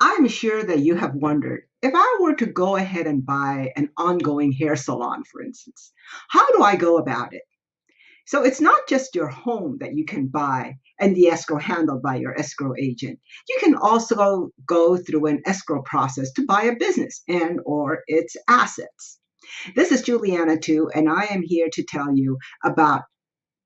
I'm sure that you have wondered, if I were to go ahead and buy an ongoing hair salon, for instance, how do I go about it? So it's not just your home that you can buy and the escrow handled by your escrow agent. You can also go through an escrow process to buy a business and or its assets. This is Juliana too, and I am here to tell you about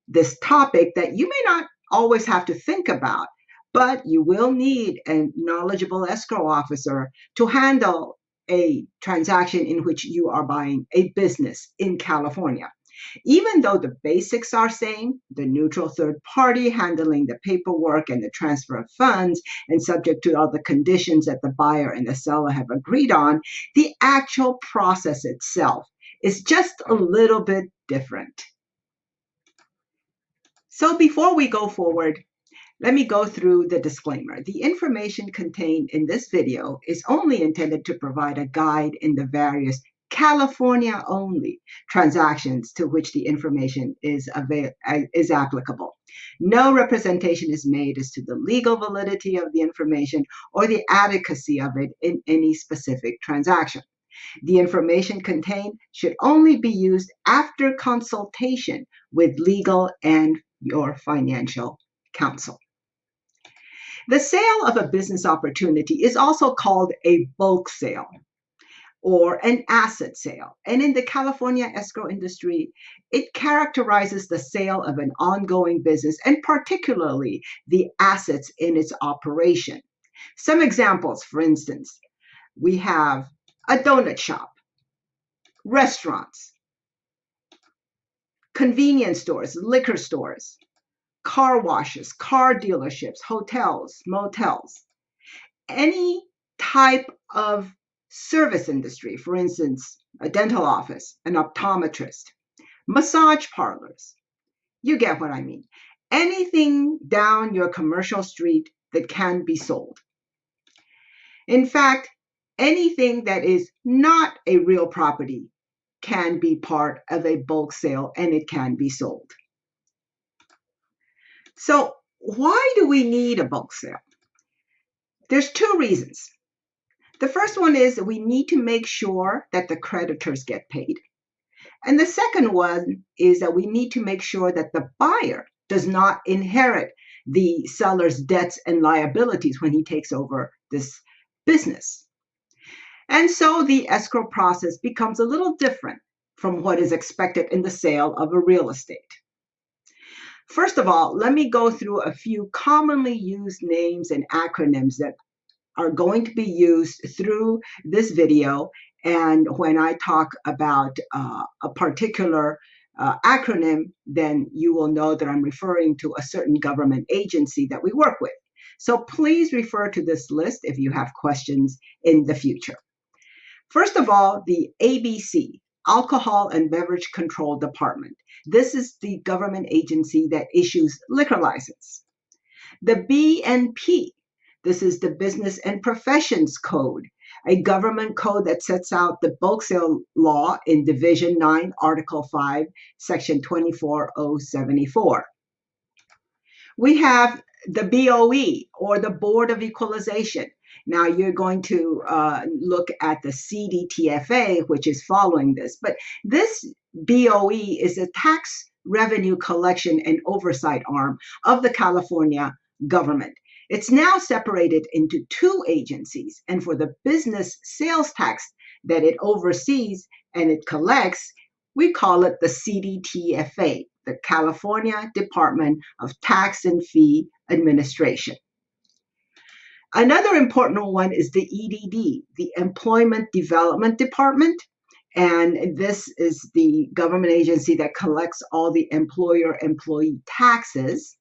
this topic that you may not always have to think about, but you will need a knowledgeable escrow officer to handle a transaction in which you are buying a business in California. Even though the basics are same, the neutral third party handling the paperwork and the transfer of funds and subject to all the conditions that the buyer and the seller have agreed on, the actual process itself is just a little bit different. So before we go forward, let me go through the disclaimer. The information contained in this video is only intended to provide a guide in the various California-only transactions to which the information is applicable. No representation is made as to the legal validity of the information or the adequacy of it in any specific transaction. The information contained should only be used after consultation with legal and your financial counsel. The sale of a business opportunity is also called a bulk sale or an asset sale. And in the California escrow industry, it characterizes the sale of an ongoing business and particularly the assets in its operation. Some examples, for instance, we have a donut shop, restaurants, convenience stores, liquor stores, car washes, car dealerships, hotels, motels, any type of service industry, for instance, a dental office, an optometrist, massage parlors. You get what I mean. Anything down your commercial street that can be sold. In fact, anything that is not a real property can be part of a bulk sale and it can be sold. So why do we need a bulk sale? There's two reasons. The first one is that we need to make sure that the creditors get paid. And the second one is that we need to make sure that the buyer does not inherit the seller's debts and liabilities when he takes over this business. And so the escrow process becomes a little different from what is expected in the sale of a real estate. First of all, let me go through a few commonly used names and acronyms that are going to be used through this video. And when I talk about a particular acronym, then you will know that I'm referring to a certain government agency that we work with. So please refer to this list if you have questions in the future. First of all, the ABC, Alcohol and Beverage Control Department. This is the government agency that issues liquor license. The B&P, this is the Business and Professions Code, a government code that sets out the bulk sale law in Division 9, Article 5, Section 24074. We have the BOE, or the Board of Equalization. Now you're going to look at the CDTFA, which is following this. But this BOE is a tax revenue collection and oversight arm of the California government. It's now separated into two agencies. And for the business sales tax that it oversees and it collects, we call it the CDTFA, the California Department of Tax and Fee Administration. Another important one is the EDD, the Employment Development Department, and this is the government agency that collects all the employer-employee taxes.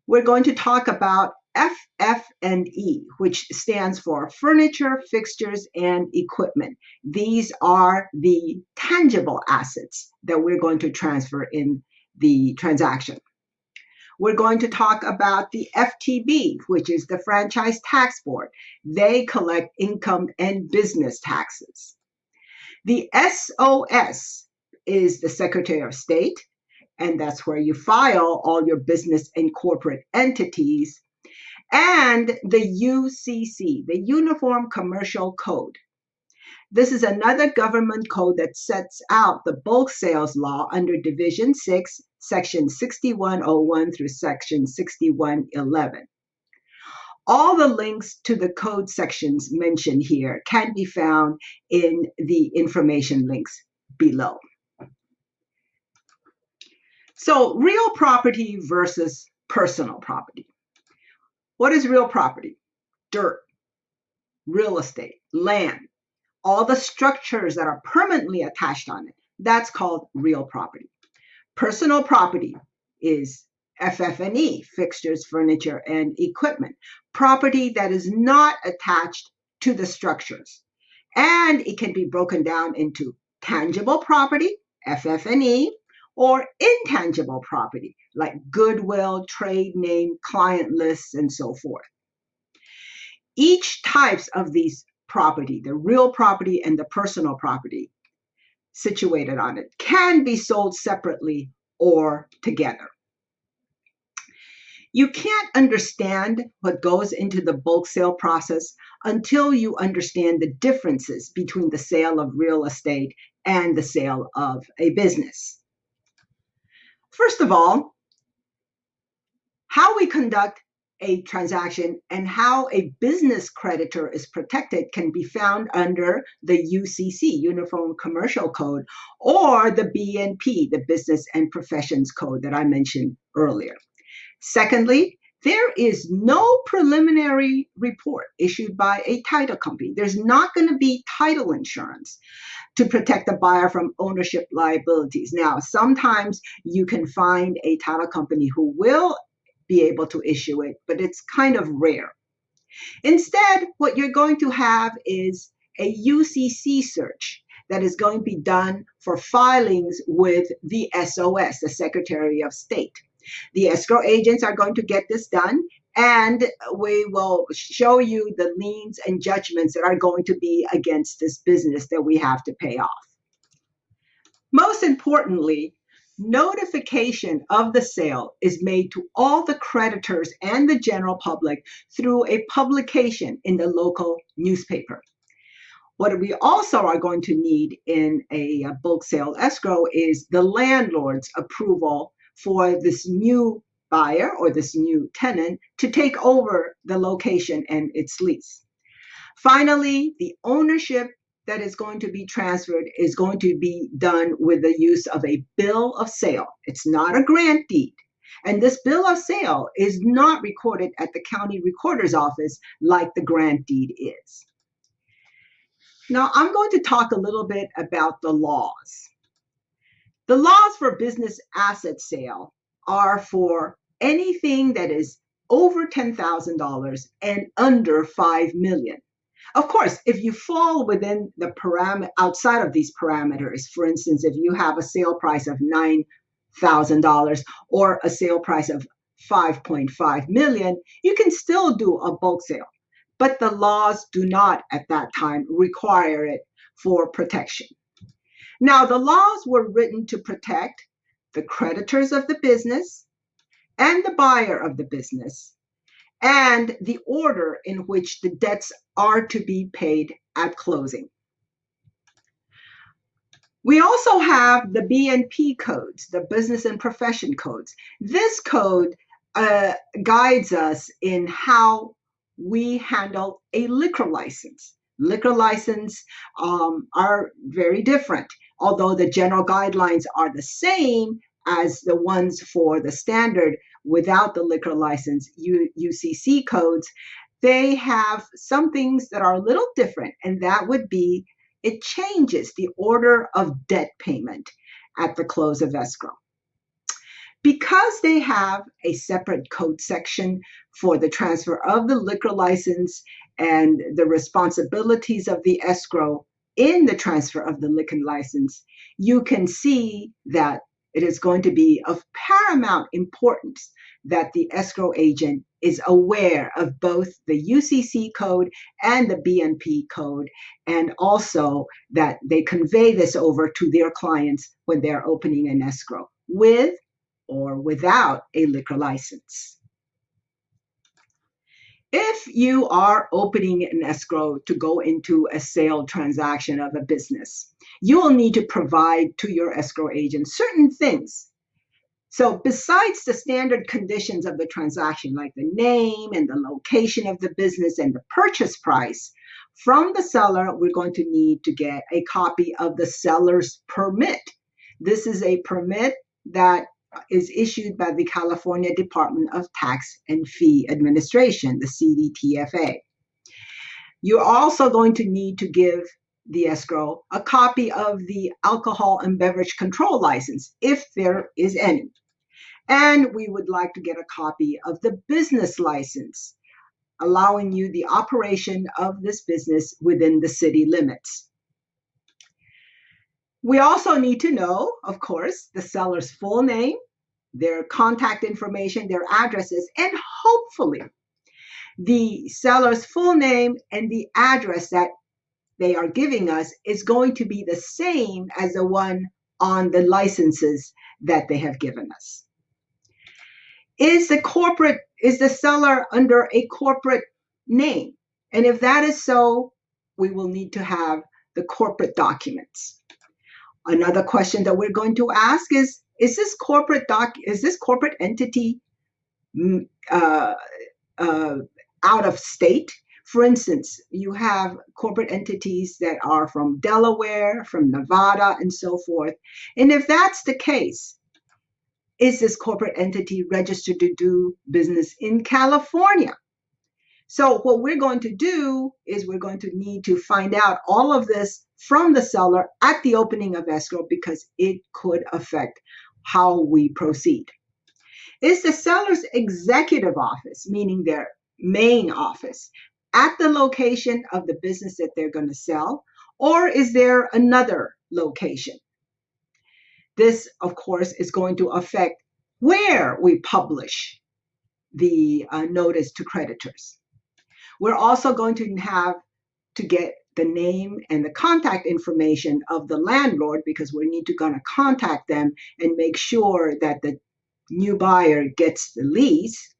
We're going to talk about FF&E, which stands for Furniture, Fixtures, and Equipment. These are the tangible assets that we're going to transfer in the transaction. We're going to talk about the FTB, which is the Franchise Tax Board. They collect income and business taxes. The SOS is the Secretary of State, and that's where you file all your business and corporate entities. and the UCC, the Uniform Commercial Code. This is another government code that sets out the bulk sales law under Division 6, Section 6101 through Section 6111. All the links to the code sections mentioned here can be found in the information links below. So, real property versus personal property. What is real property? Dirt, real estate, land, all the structures that are permanently attached on it. That's called real property. Personal property is FF&E, fixtures, furniture, and equipment. Property that is not attached to the structures. And it can be broken down into tangible property, FF&E, or intangible property, like goodwill, trade name, client lists, and so forth. Each types of these property, the real property and the personal property situated on it, can be sold separately or together. You can't understand what goes into the bulk sale process until you understand the differences between the sale of real estate and the sale of a business. First of all, how we conduct a transaction and how a business creditor is protected can be found under the UCC, Uniform Commercial Code, or the B&P, the Business and Professions Code that I mentioned earlier. Secondly, there is no preliminary report issued by a title company. There's not going to be title insurance to protect the buyer from ownership liabilities. Now, sometimes you can find a title company who will be able to issue it, but it's kind of rare. Instead, what you're going to have is a UCC search that is going to be done for filings with the SOS, the Secretary of State. The escrow agents are going to get this done, and we will show you the liens and judgments that are going to be against this business that we have to pay off. Most importantly, notification of the sale is made to all the creditors and the general public through a publication in the local newspaper. What we also are going to need in a bulk sale escrow is the landlord's approval for this new buyer or this new tenant to take over the location and its lease. Finally, the ownership that is going to be transferred is going to be done with the use of a bill of sale. It's not a grant deed. And this bill of sale is not recorded at the county recorder's office like the grant deed is. Now, I'm going to talk a little bit about the laws. The laws for business asset sale are for anything that is over $10,000 and under $5 million. Of course, if you fall within the outside of these parameters, for instance, if you have a sale price of $9,000 or a sale price of $5.5 million, you can still do a bulk sale. But the laws do not at that time require it for protection. Now, the laws were written to protect the creditors of the business and the buyer of the business, and the order in which the debts are to be paid at closing. We also have the B&P codes, the business and profession codes. This code guides us in how we handle a liquor license. Liquor licenses are very different. Although the general guidelines are the same as the ones for the standard without the liquor license UCC codes, they have some things that are a little different, and that would be it changes the order of debt payment at the close of escrow. Because they have a separate code section for the transfer of the liquor license and the responsibilities of the escrow in the transfer of the liquor license, you can see that it is going to be of paramount importance that the escrow agent is aware of both the UCC code and the B&P code, and also that they convey this over to their clients when they're opening an escrow with or without a liquor license. If you are opening an escrow to go into a sale transaction of a business, you will need to provide to your escrow agent certain things. So besides the standard conditions of the transaction, like the name and the location of the business and the purchase price, from the seller, we're going to need to get a copy of the seller's permit. This is a permit that is issued by the California Department of Tax and Fee Administration, the CDTFA. You're also going to need to give the escrow a copy of the alcohol and beverage control license, if there is any. And we would like to get a copy of the business license, allowing you the operation of this business within the city limits. We also need to know, of course, the seller's full name, their contact information, their addresses, and hopefully the seller's full name and the address that they are giving us is going to be the same as the one on the licenses that they have given us. Is the seller under a corporate name? And if that is so, we will need to have the corporate documents. Another question that we're going to ask is this corporate entity out of state? For instance, you have corporate entities that are from Delaware, from Nevada, and so forth. And if that's the case, is this corporate entity registered to do business in California? So what we're going to do is we're going to need to find out all of this from the seller at the opening of escrow, because it could affect how we proceed. Is the seller's executive office, meaning their main office, at the location of the business that they're going to sell, or is there another location? This, of course, is going to affect where we publish the notice to creditors. We're also going to have to get the name and the contact information of the landlord, because we need to contact them and make sure that the new buyer gets the lease.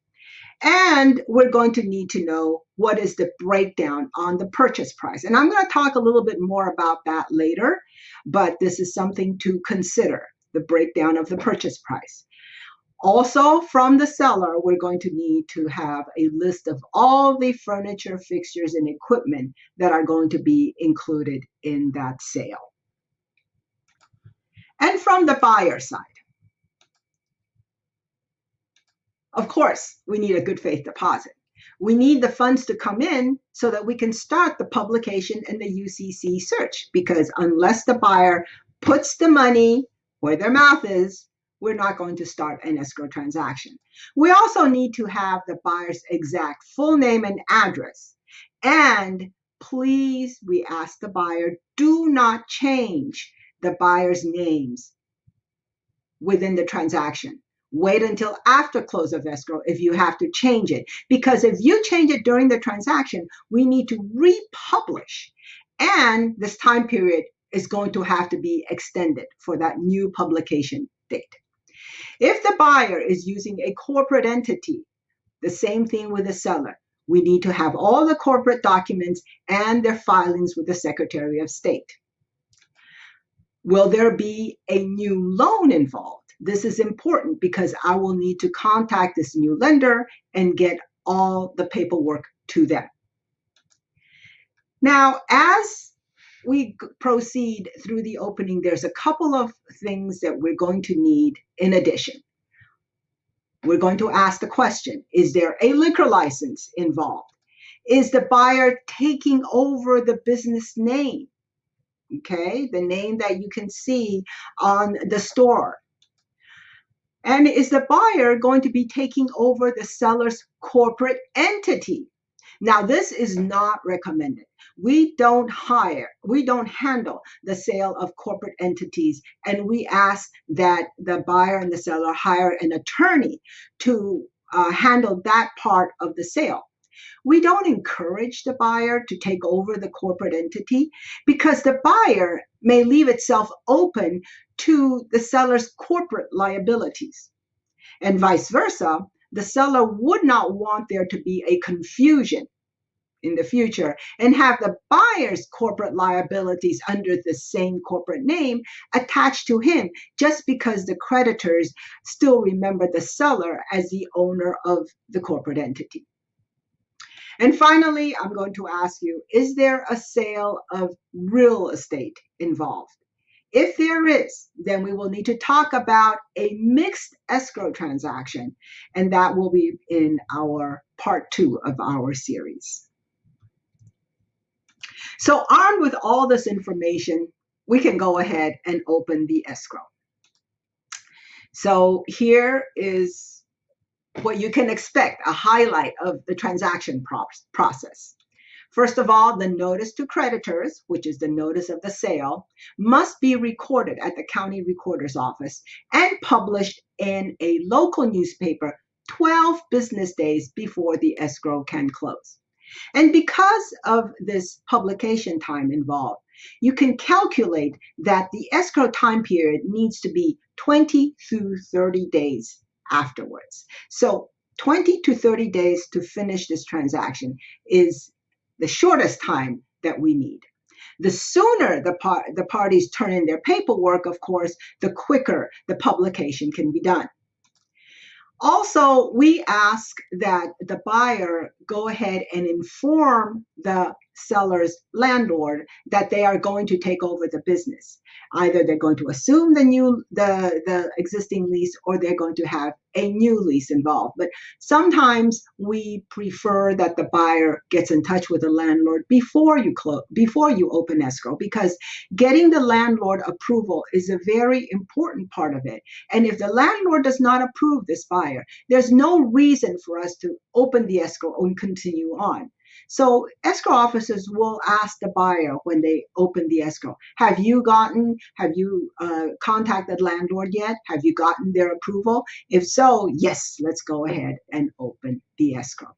And we're going to need to know what is the breakdown on the purchase price. And I'm going to talk a little bit more about that later, but this is something to consider, the breakdown of the purchase price. Also, from the seller, we're going to need to have a list of all the furniture, fixtures, and equipment that are going to be included in that sale. And from the buyer side, of course, we need a good faith deposit. We need the funds to come in so that we can start the publication and the UCC search, because unless the buyer puts the money where their mouth is, we're not going to start an escrow transaction. We also need to have the buyer's exact full name and address. And please, we ask the buyer, do not change the buyer's names within the transaction. Wait until after close of escrow if you have to change it, because if you change it during the transaction, we need to republish, and this time period is going to have to be extended for that new publication date. If the buyer is using a corporate entity, the same thing with the seller. We need to have all the corporate documents and their filings with the Secretary of State. Will there be a new loan involved? This is important because I will need to contact this new lender and get all the paperwork to them. Now, as we proceed through the opening, there's a couple of things that we're going to need in addition. We're going to ask the question, is there a liquor license involved? Is the buyer taking over the business name? Okay, the name that you can see on the store. And is the buyer going to be taking over the seller's corporate entity? Now, this is not recommended. We don't handle the sale of corporate entities, and we ask that the buyer and the seller hire an attorney to handle that part of the sale. We don't encourage the buyer to take over the corporate entity, because the buyer may leave itself open to the seller's corporate liabilities. And vice versa, the seller would not want there to be a confusion in the future and have the buyer's corporate liabilities under the same corporate name attached to him just because the creditors still remember the seller as the owner of the corporate entity. And finally, I'm going to ask you, is there a sale of real estate involved? If there is, then we will need to talk about a mixed escrow transaction, and that will be in our part 2 of our series. So armed with all this information, we can go ahead and open the escrow. So here is what you can expect, a highlight of the transaction process. First of all, the notice to creditors, which is the notice of the sale, must be recorded at the county recorder's office and published in a local newspaper 12 business days before the escrow can close. And because of this publication time involved, you can calculate that the escrow time period needs to be 20 through 30 days afterwards. So 20 to 30 days to finish this transaction is the shortest time that we need. The sooner the parties turn in their paperwork, of course, the quicker the publication can be done. Also, we ask that the buyer go ahead and inform the seller's landlord that they are going to take over the business. Either they're going to assume the existing lease, or they're going to have a new lease involved. But sometimes we prefer that the buyer gets in touch with the landlord before you open escrow, because getting the landlord approval is a very important part of it. And if the landlord does not approve this buyer, there's no reason for us to open the escrow and continue on. So escrow officers will ask the buyer when they open the escrow, have you contacted landlord yet? Have you gotten their approval? If so, yes, let's go ahead and open the escrow.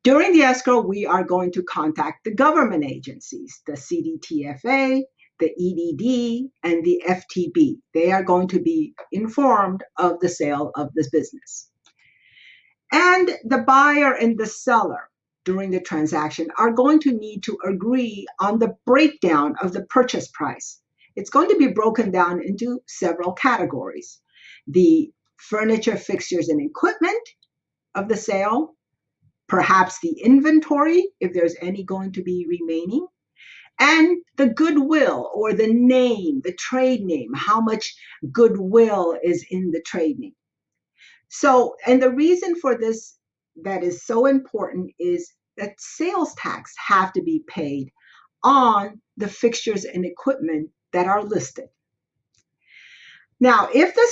During the escrow, we are going to contact the government agencies, the CDTFA, the EDD, and the FTB. They are going to be informed of the sale of this business. And the buyer and the seller during the transaction are going to need to agree on the breakdown of the purchase price. It's going to be broken down into several categories: the furniture, fixtures, and equipment of the sale, perhaps the inventory, if there's any going to be remaining, and the goodwill, or the name, the trade name, how much goodwill is in the trade name. So, and the reason for this that is so important is that sales tax have to be paid on the fixtures and equipment that are listed. Now, if the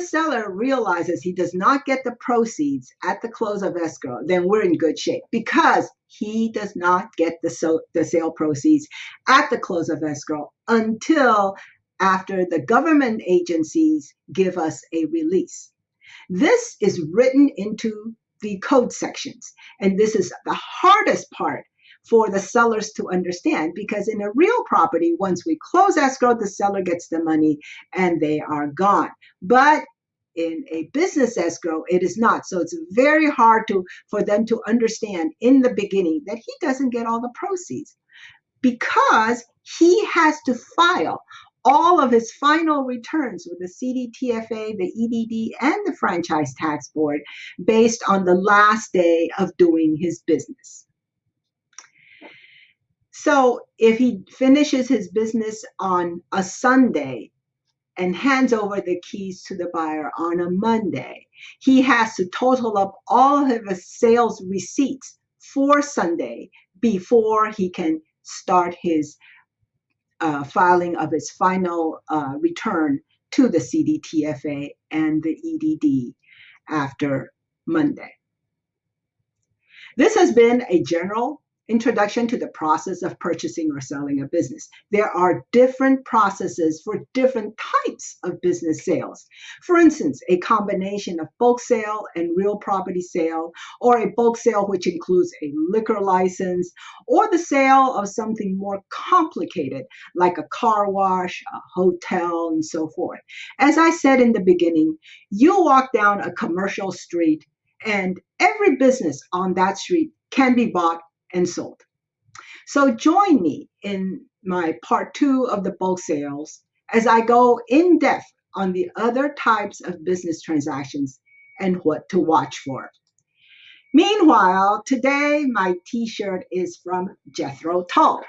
seller realizes he does not get the proceeds at the close of escrow, then we're in good shape, because he does not get the sale proceeds at the close of escrow until after the government agencies give us a release. This is written into the code sections, and this is the hardest part for the sellers to understand, because in a real property, once we close escrow, the seller gets the money and they are gone. But in a business escrow, it is not. So it's very hard for them to understand in the beginning that he doesn't get all the proceeds, because he has to file all of his final returns with the CDTFA, the EDD, and the Franchise Tax Board based on the last day of doing his business. So if he finishes his business on a Sunday and hands over the keys to the buyer on a Monday, he has to total up all of his sales receipts for Sunday before he can start his filing of his final return to the CDTFA and the EDD after Monday. This has been a general introduction to the process of purchasing or selling a business. There are different processes for different types of business sales. For instance, a combination of bulk sale and real property sale, or a bulk sale which includes a liquor license, or the sale of something more complicated like a car wash, a hotel, and so forth. As I said in the beginning, you walk down a commercial street and every business on that street can be bought and sold. So join me in my part 2 of the bulk sales as I go in depth on the other types of business transactions and what to watch for. Meanwhile, today my t-shirt is from Jethro Tull.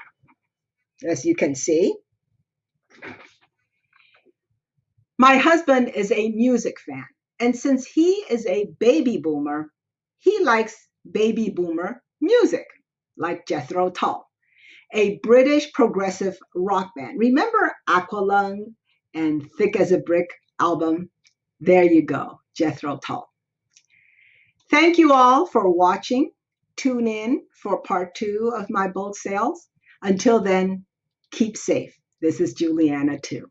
As you can see, my husband is a music fan, and since he is a baby boomer, he likes baby boomer music, like Jethro Tull, a British progressive rock band. Remember Aqualung and Thick as a Brick album? There you go, Jethro Tull. Thank you all for watching. Tune in for part 2 of my bulk sales. Until then, keep safe. This is Juliana too.